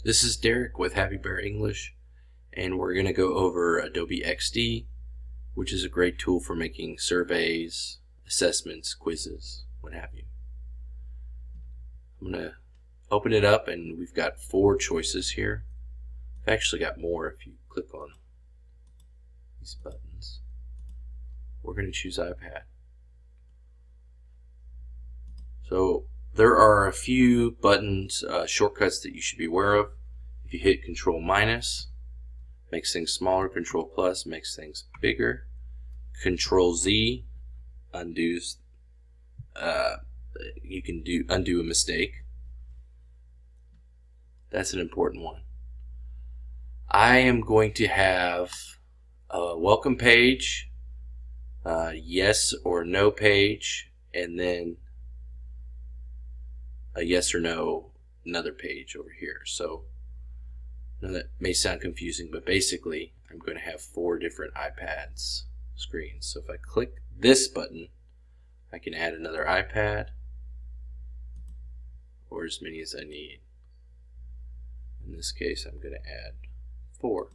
This is Derek with Happy Bear English, and we're going to go over Adobe XD, which is a great tool for making surveys, assessments, quizzes, what have you. I'm going to open it up, and we've got 4 choices here. I've actually got more if you click on these buttons. We're going to choose iPad. So there are a few buttons, shortcuts that you should be aware of. If you hit Control minus, makes things smaller. Control plus makes things bigger. Control Z undoes. You can undo a mistake. That's an important one. I am going to have a welcome page, yes or no page, and then a yes or no another page over here. So now that may sound confusing, but basically I'm going to have 4 different iPads screens. So if I click this button, I can add another iPad or as many as I need. In this case, I'm going to add 4.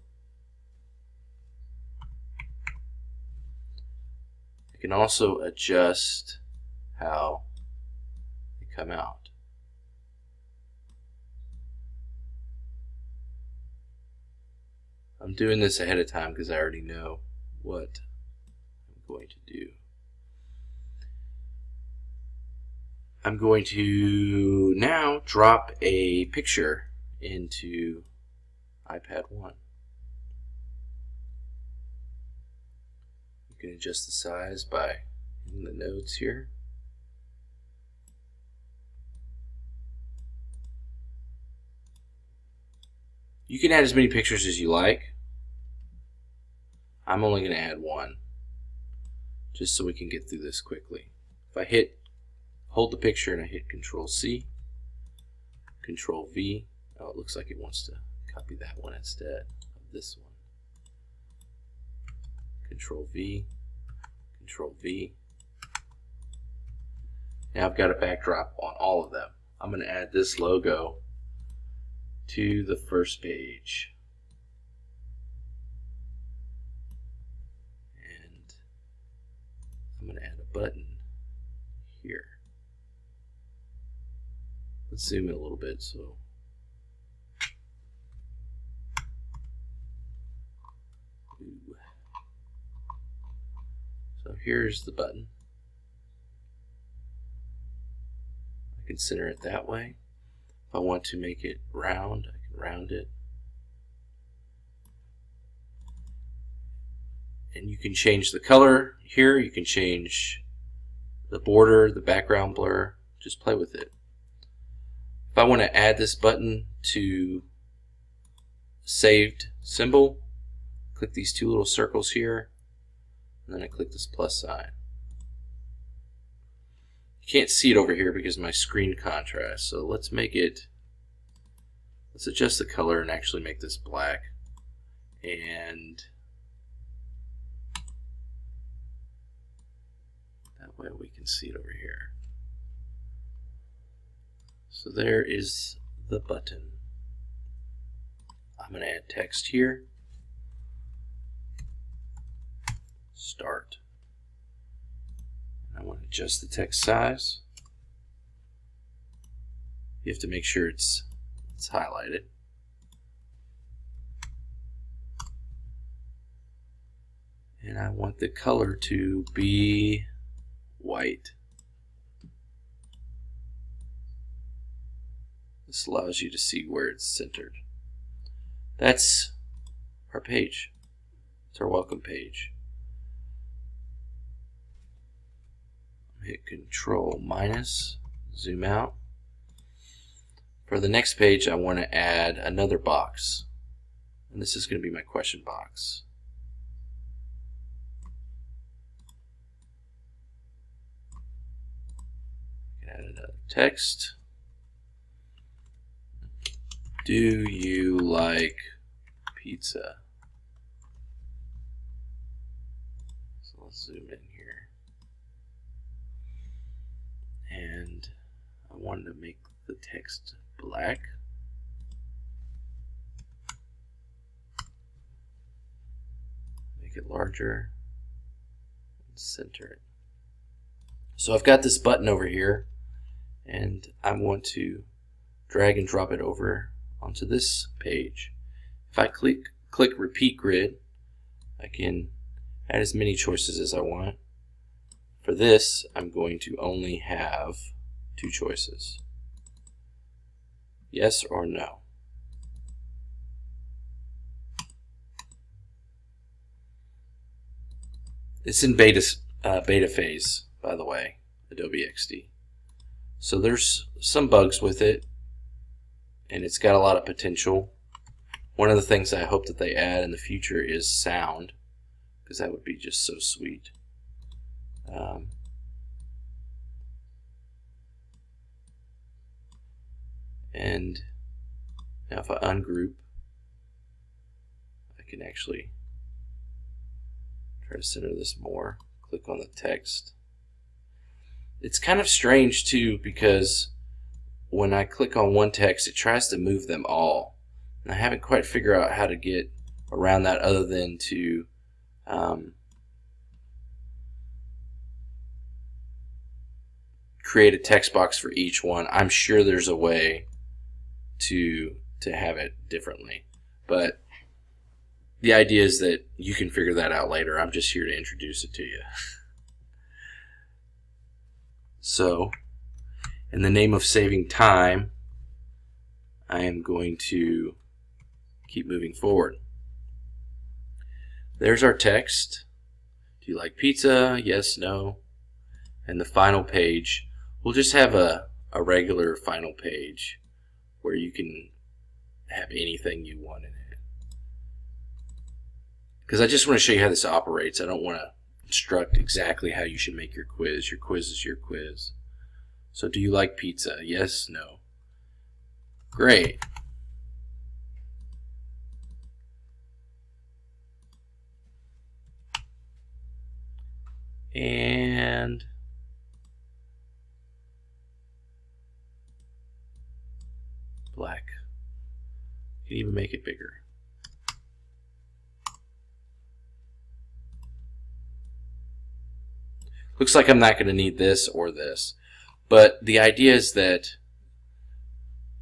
I can also adjust how they come out. I'm doing this ahead of time because I already know what I'm going to do. I'm going to now drop a picture into iPad 1. You can adjust the size by hitting the nodes here. You can add as many pictures as you like. I'm only going to add 1 just so we can get through this quickly. If I hold the picture and I hit Control C, Control V, oh, it looks like it wants to copy that one instead of this one. Control V, Control V. Now I've got a backdrop on all of them. I'm going to add this logo to the first page. And I'm going to add a button here. Let's zoom in a little bit. So here's the button. I can center it that way. If I want to make it round, I can round it. And you can change the color here. You can change the border, the background blur. Just play with it. If I want to add this button to saved symbol, click these 2 little circles here, and then I click this plus sign. You can't see it over here because of my screen contrast, so let's adjust the color and actually make this black, and that way we can see it over here. So there is the button. I'm going to add text here. Start. I want to adjust the text size. You have to make sure it's highlighted. And I want the color to be white. This allows you to see where it's centered. That's our page. It's our welcome page. Hit Control minus, zoom out. For the next page, I want to add another box, and this is going to be my question box. I can add another text. Do you like pizza? So let's zoom in here. And I wanted to make the text black. Make it larger. Center it. So I've got this button over here, and I want to drag and drop it over onto this page. If I click repeat grid, I can add as many choices as I want. For this, I'm going to only have 2 choices. Yes or no. It's in beta phase, by the way, Adobe XD. So there's some bugs with it, and it's got a lot of potential. One of the things I hope that they add in the future is sound, because that would be just so sweet. And now if I ungroup, I can actually try to center this more. Click on the text. It's kind of strange too, because when I click on one text, it tries to move them all. And I haven't quite figured out how to get around that other than to create a text box for each one. I'm sure there's a way to have it differently, but the idea is that you can figure that out later. I'm just here to introduce it to you. So, in the name of saving time, I am going to keep moving forward. There's our text. Do you like pizza? Yes, no. And the final page, we'll just have a regular final page where you can have anything you want in it. Because I just want to show you how this operates. I don't want to instruct exactly how you should make your quiz. Your quiz is your quiz. So do you like pizza? Yes, no. Great. And black. You can even make it bigger. Looks like I'm not going to need this or this, but the idea is that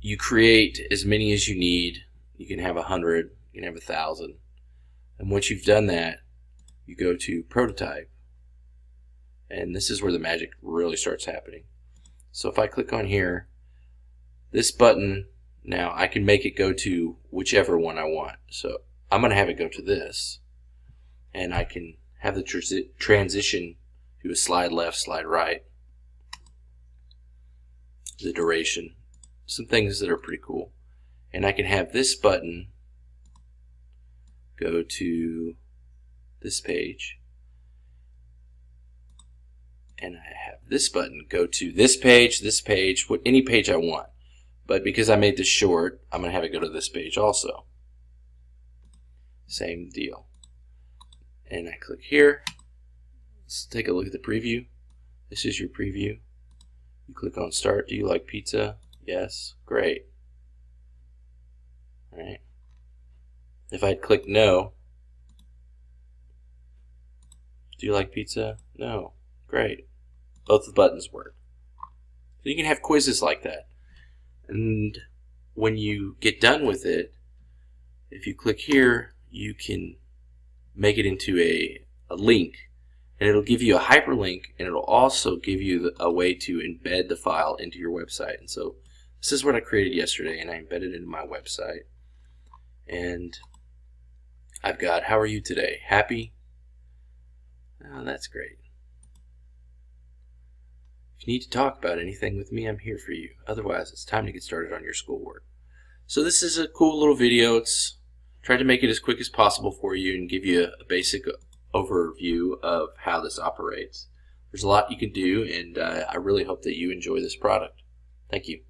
you create as many as you need. You can have 100, you can have 1,000, and once you've done that, you go to prototype, and this is where the magic really starts happening. So if I click on here, this button, now I can make it go to whichever one I want. So I'm going to have it go to this, and I can have the transition to a slide left, slide right, the duration, some things that are pretty cool. And I can have this button go to this page, and I have this button go to this page, any page I want. But because I made this short, I'm going to have it go to this page also. Same deal. And I click here. Let's take a look at the preview. This is your preview. You click on start. Do you like pizza? Yes. Great. All right. If I'd click no. Do you like pizza? No. Great. Both the buttons work. So you can have quizzes like that. And when you get done with it, if you click here, you can make it into a link. And it'll give you a hyperlink, and it'll also give you a way to embed the file into your website. And so this is what I created yesterday, and I embedded it in my website. And I've got, how are you today? Happy? Oh, that's great. If you need to talk about anything with me, I'm here for you. Otherwise, it's time to get started on your schoolwork. So this is a cool little video. It's tried to make it as quick as possible for you and give you a basic overview of how this operates. There's a lot you can do, and I really hope that you enjoy this product. Thank you.